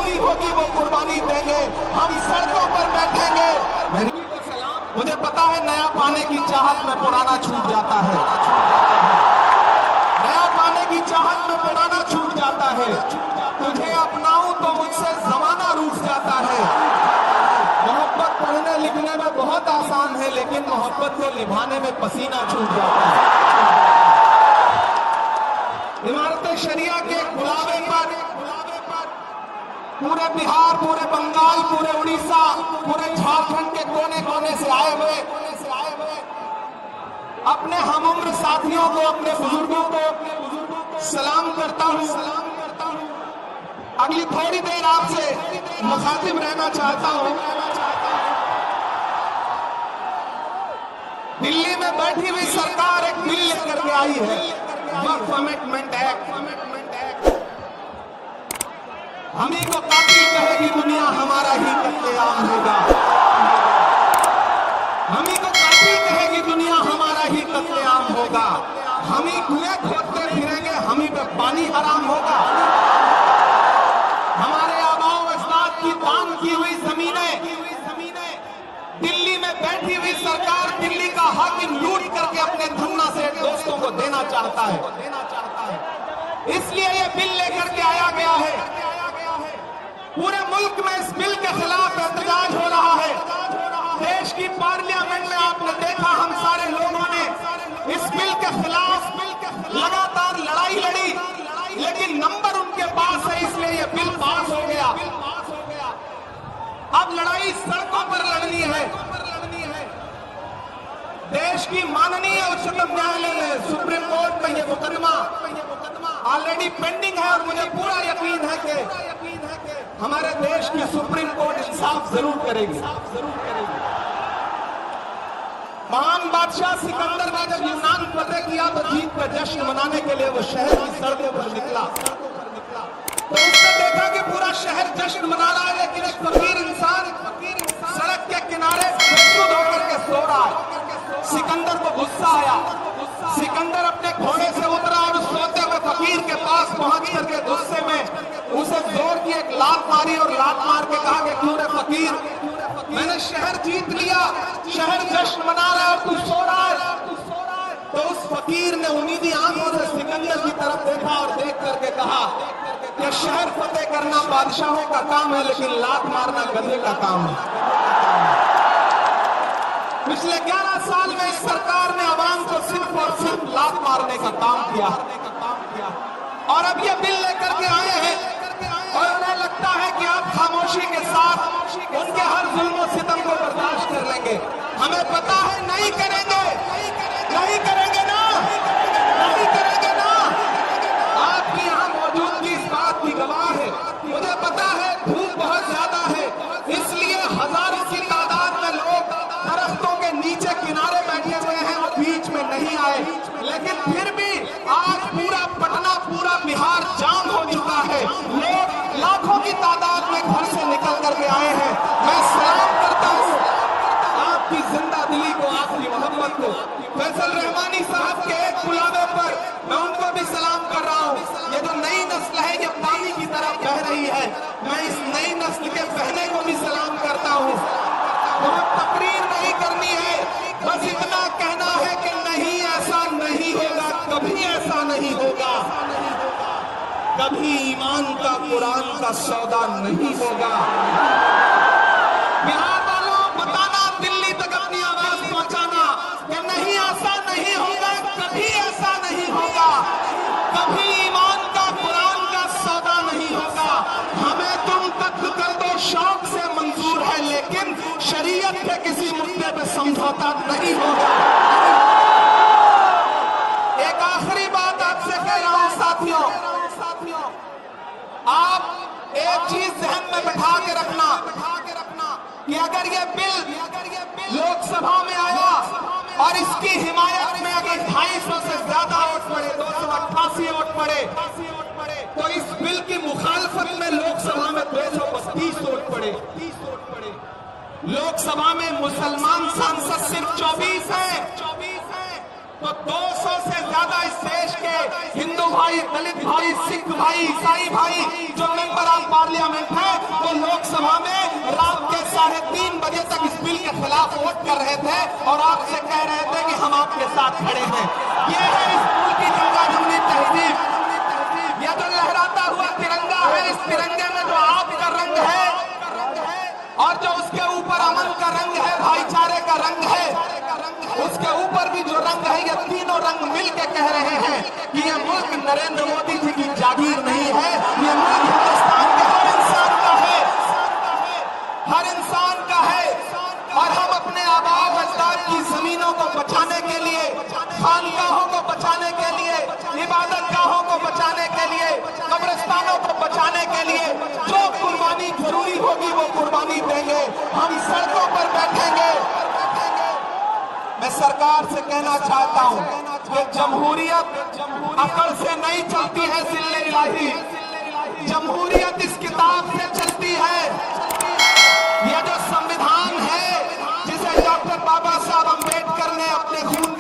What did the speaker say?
कुर्बानी होगी वो कुर्बानी देंगे, हम सड़कों पर बैठेंगे। मुझे पता है नया पाने की चाहत में पुराना छूट जाता है, नया पाने की चाहत में पुराना छूट जाता है। तुझे अपनाऊं तो मुझसे जमाना रूठ जाता है। मोहब्बत पढ़ने लिखने में बहुत आसान है, लेकिन मोहब्बत को निभाने में पसीना छूट जाता है। इमारत शरिया के बुलावे पर पूरे बिहार, पूरे बंगाल, पूरे उड़ीसा, पूरे झारखंड के कोने कोने से आए हुए अपने हमउम्र साथियों को, अपने बुजुर्गों को सलाम करता हूं। अगली थोड़ी देर आपसे मुखातिब रहना चाहता हूं। दिल्ली में बैठी हुई सरकार एक बिल लेकर के आई है, वर्क कमिटमेंट एक्ट। हम ही को कातिल कहेगी दुनिया, हमारा ही कत्लेआम होगा। हम ही को कातिल कहेगी दुनिया, हमारा ही कत्लेआम होगा। हम ही कुएं खोदते फिरेंगे, हम ही पे पानी हराम होगा। हमारे आबाओ अजदाद की दान की हुई जमीनें दिल्ली में बैठी हुई सरकार, दिल्ली का हाकिम लूट करके अपने धन्ना से दोस्तों को देना चाहता है। इसलिए ये बिल लेकर के आया गया है। पूरे मुल्क में इस बिल के खिलाफ एहतजाज हो रहा है। देश की पार्लियामेंट में आपने देखा, हम सारे लोगों ने इस बिल के खिलाफ लगातार लड़ाई लड़ी, लेकिन नंबर उनके पास है, इसलिए ये बिल पास हो गया। अब लड़ाई सड़कों पर लड़नी है। देश की माननीय उच्चतम न्यायालय में, सुप्रीम कोर्ट में ये मुकदमा ऑलरेडी पेंडिंग है और मुझे पूरा यकीन है कि हमारे देश की सुप्रीम कोर्ट इंसाफ जरूर करेगी। महान बादशाह सिकंदर ने जब यूनान फतेह किया तो जीत का जश्न मनाने के लिए वो शहर की सड़कों पर निकला। तो उसने देखा कि पूरा शहर जश्न मना रहा है, लेकिन एक फकीर इंसान सड़क के किनारे बेसुध होकर के सो रहा है। सिकंदर को गुस्सा आया। सिकंदर अपने घोड़े से उतरा और उस सोते हुए फकीर के पास पहुंच करके गुस्से में उसे जोर की एक लात मारी और लात मार के कहा कि क्यों रे फकीर, मैंने शहर जीत लिया, शहर जश्न मना रहा है और तू सो रहा है। तो उस फकीर ने उम्मीदी आंखों से सिकंदर की तरफ देखा और देख करके कहा कि शहर फतेह करना बादशाहों का काम है, लेकिन लात मारना गधे का काम है। पिछले 11 साल में इस सरकार ने आवाम को सिर्फ और सिर्फ लात मारने का काम किया, और अब ये बिल लेकर के आए हैं और उन्हें लगता है कि आप खामोशी के साथ उनके हर जुल्म सितम को बर्दाश्त कर लेंगे। हमें पता है नहीं करेंगे, नहीं करेंगे ना, नहीं करेंगे ना। आपकी यहाँ मौजूदगी इस बात की गवाह है। मुझे पता है धूप बहुत ज्यादा है, इसलिए हजारों की तादाद में लोग दरख्तों के नीचे किनारे बैठे हुए हैं, वो बीच में नहीं आए। लेकिन फिर भी आज पूरा पटना, पूरा बिहार जाम हो चुका है। लोग लाखों की तादाद में घर से निकल करके आए हैं। मैं सलाम करता हूँ आपकी जिंदा दिली को, आपकी मोहब्बत को। फैसल रहमानी साहब के एक बुलावे पर मैं उनको भी सलाम कर रहा हूँ। ये जो नई नस्ल है, ये पानी की तरफ बह रही है। मैं इस नई नस्ल के बहने को भी सलाम करता हूँ। बहुत तकरीर नहीं करनी है, बस इतना कहना है कि नहीं, ऐसा नहीं होगा, कभी ऐसा नहीं होगा। कभी ईमान का, कुरान का सौदा नहीं होगा। बिहार वालों, बताना, दिल्ली तक अपनी आवाज पहुंचाना कि नहीं, ऐसा नहीं होगा, कभी ऐसा नहीं होगा। कभी ईमान का, कुरान का सौदा नहीं होगा। हमें तुम कत्ल कर दो शौक से मंजूर है, लेकिन शरीयत के किसी मुद्दे पे समझौता नहीं होगा। एक आखिरी बात आपसे कह रहा हूं साथियों, आप एक चीज ध्यान में बैठा के रखना कि अगर ये बिल लोकसभा में आया और इसकी हिमायत में अगर 250 से ज्यादा वोट पड़े, 288 वोट पड़े, तो इस बिल की मुखालफत में लोकसभा में 232 वोट पड़े। लोकसभा में मुसलमान सांसद सिर्फ 24 हैं, तो 200 से ज्यादा इस देश के हिंदू हिंदू भाई, दलित भाई, सिख भाई, ईसाई भाई जो मेंबर ऑफ पार्लियामेंट है वो लोकसभा में रात के 3:30 बजे तक इस बिल के खिलाफ वोट कर रहे थे और आपसे कह रहे थे कि हम आपके साथ खड़े हैं। ये है इस मुल्क की गंगा जमुनी तहजीब। यह जो लहराता हुआ तिरंगा है, इस तिरंगे में जो आपका रंग है और जो उसके ऊपर अमन का रंग है, भाईचारे का रंग है, उसके ऊपर भी जो रंग है, ये तीनों रंग मिलके कह रहे हैं कि ये मुल्क नरेंद्र मोदी जी की जागीर नहीं है, ये मुल्क हिंदुस्तान के हर इंसान का है, हर इंसान का है। और हम अपने आबाओ अजदाद की जमीनों को बचाने के लिए, खानकाहों को बचाने के लिए, इबादत गाहों को बचाने के लिए, कब्रिस्तानों को बचाने के लिए जो कुर्बानी जरूरी होगी वो कुर्बानी देंगे। हम सड़कों पर बैठेंगे। मैं सरकार से कहना चाहता हूं कि जमहूरियत अकड़ से नहीं चलती है सिल्ले इलाही, जमहूरियत इस किताब से चलती है। यह जो संविधान है जिसे डॉक्टर बाबा साहब अम्बेडकर ने अपने खून